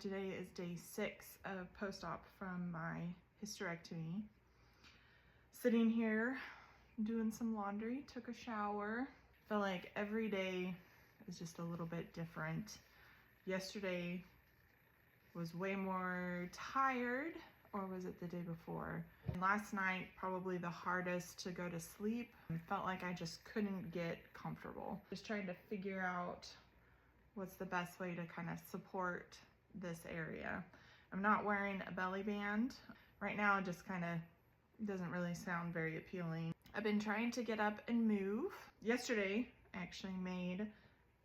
Today is day 6 of post-op from my hysterectomy. Sitting here doing some laundry, took a shower. Feel like every day is just a little bit different. Yesterday was way more tired, or was it the day before? And last night, probably the hardest to go to sleep. I felt like I just couldn't get comfortable. Just trying to figure out what's the best way to kind of support this area. I'm not wearing a belly band. Right now, it just kind of doesn't really sound very appealing. I've been trying to get up and move. Yesterday, I actually made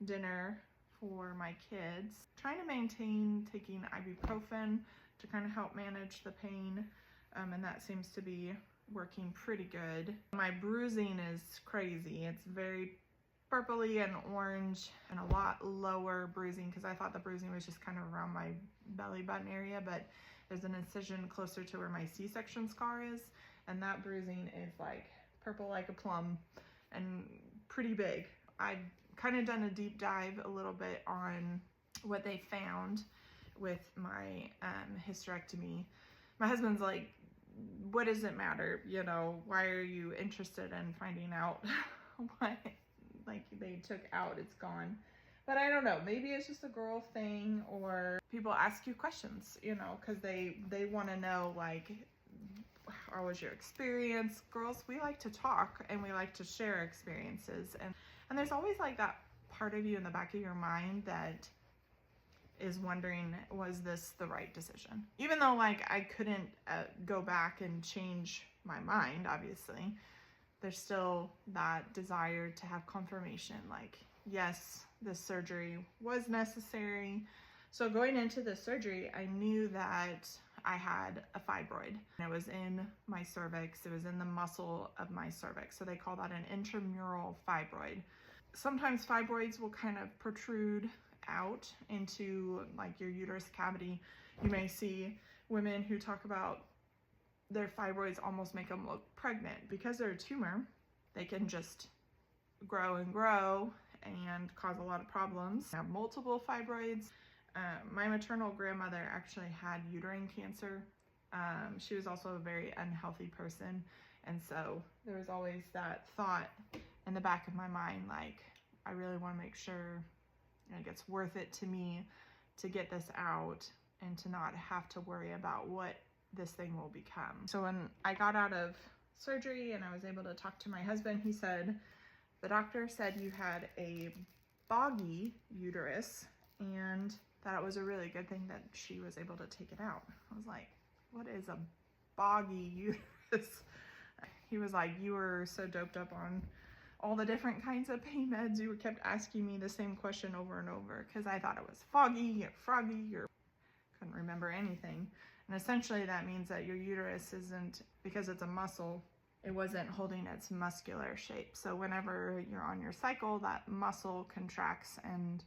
dinner for my kids. Trying to maintain taking ibuprofen to kind of help manage the pain, and that seems to be working pretty good. My bruising is crazy. It's very purpley and orange and a lot lower bruising, because I thought the bruising was just kind of around my belly button area, but there's an incision closer to where my C-section scar is, and that bruising is like purple like a plum and pretty big. I've kind of done a deep dive a little bit on what they found with my hysterectomy. My husband's like, what does it matter? You know, why are you interested in finding out what like they took out? It's gone. But I don't know, maybe it's just a girl thing, or people ask you questions, you know, because they want to know, like, how was your experience? Girls, we like to talk and we like to share experiences, and there's always like that part of you in the back of your mind that is wondering, was this the right decision? Even though like I couldn't go back and change my mind, obviously, there's still that desire to have confirmation, like, yes, this surgery was necessary. So going into the surgery, I knew that I had a fibroid. It was in my cervix. It was in the muscle of my cervix. So they call that an intramural fibroid. Sometimes fibroids will kind of protrude out into like your uterus cavity. You may see women who talk about their fibroids almost make them look pregnant. Because they're a tumor, they can just grow and grow and cause a lot of problems. I have multiple fibroids. My maternal grandmother actually had uterine cancer. She was also a very unhealthy person. And so there was always that thought in the back of my mind, like, I really want to make sure like it's worth it to me to get this out and to not have to worry about what this thing will become. So when I got out of surgery and I was able to talk to my husband, he said, the doctor said you had a boggy uterus, and that it was a really good thing that she was able to take it out. I was like, what is a boggy uterus? He was like, you were so doped up on all the different kinds of pain meds, you kept asking me the same question over and over, because I thought it was foggy or froggy, or couldn't remember anything. And essentially that means that your uterus isn't, because it's a muscle, it wasn't holding its muscular shape. So whenever you're on your cycle, that muscle contracts and,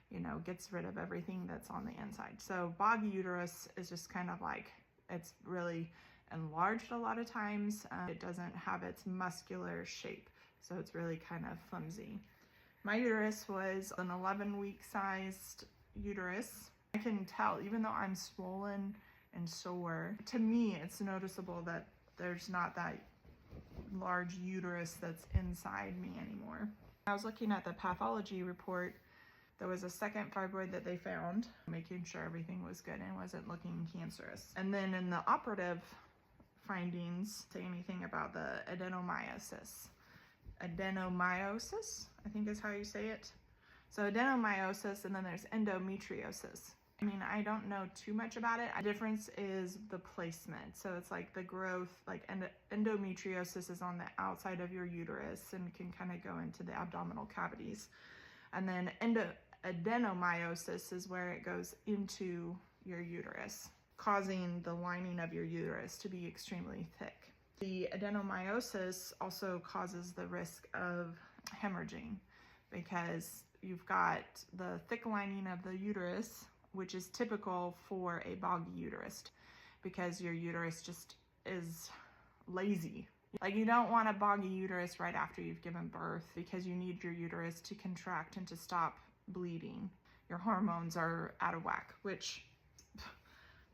you know, gets rid of everything that's on the inside. So boggy uterus is just kind of like, it's really enlarged a lot of times. It doesn't have its muscular shape. So it's really kind of flimsy. My uterus was an 11-week sized uterus. I can tell, even though I'm swollen and sore, to me, it's noticeable that there's not that large uterus that's inside me anymore. I was looking at the pathology report. There was a second fibroid that they found, making sure everything was good and wasn't looking cancerous. And then in the operative findings, say anything about the adenomyosis. Adenomyosis, I think is how you say it. So adenomyosis, and then there's endometriosis. I mean, I don't know too much about it. The difference is the placement. So it's like the growth, like endometriosis is on the outside of your uterus and can kind of go into the abdominal cavities. And then adenomyosis is where it goes into your uterus, causing the lining of your uterus to be extremely thick. The adenomyosis also causes the risk of hemorrhaging, because you've got the thick lining of the uterus, which is typical for a boggy uterus, because your uterus just is lazy. Like, you don't want a boggy uterus right after you've given birth, because you need your uterus to contract and to stop bleeding. Your hormones are out of whack, which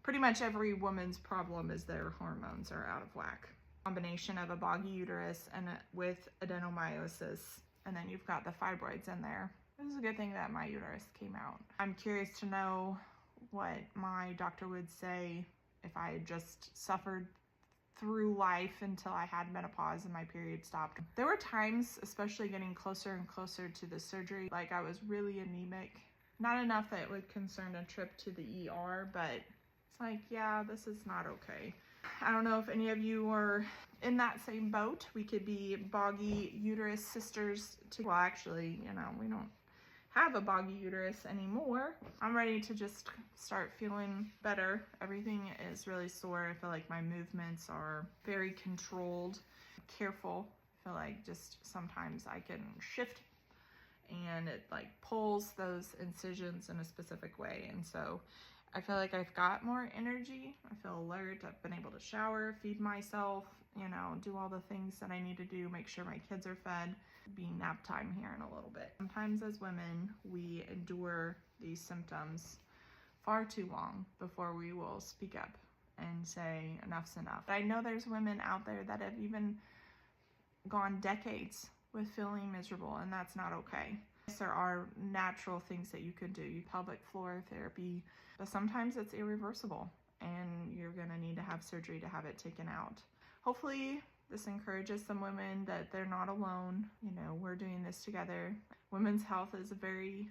pretty much every woman's problem is their hormones are out of whack. Combination of a boggy uterus and with adenomyosis, and then you've got the fibroids in there. This is a good thing that my uterus came out. I'm curious to know what my doctor would say if I had just suffered through life until I had menopause and my period stopped. There were times, especially getting closer and closer to the surgery, like I was really anemic. Not enough that it would concern a trip to the ER, but it's like, yeah, this is not okay. I don't know if any of you are in that same boat. We could be boggy uterus sisters well, actually, you know, we don't have a boggy uterus anymore. I'm ready to just start feeling better. Everything is really sore. I feel like my movements are very controlled, careful. I feel like just sometimes I can shift and it like pulls those incisions in a specific way. And so I feel like I've got more energy. I feel alert. I've been able to shower, feed myself, you know, do all the things that I need to do, make sure my kids are fed. Be nap time here in a little bit. Sometimes as women, we endure these symptoms far too long before we will speak up and say enough's enough. I know there's women out there that have even gone decades with feeling miserable, and that's not okay. There are natural things that you can do, pelvic floor therapy, but sometimes it's irreversible and you're gonna need to have surgery to have it taken out. Hopefully this encourages some women that they're not alone. You know, we're doing this together. Women's health is a very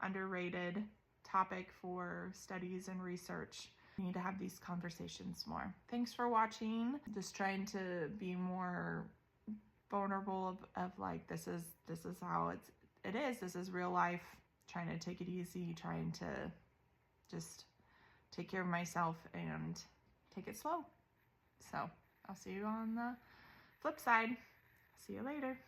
underrated topic for studies and research. We need to have these conversations more. Thanks for watching. Just trying to be more vulnerable of like, this is how it is. This is real life. Trying to take it easy, trying to just take care of myself and take it slow. So I'll see you on the flip side. See you later.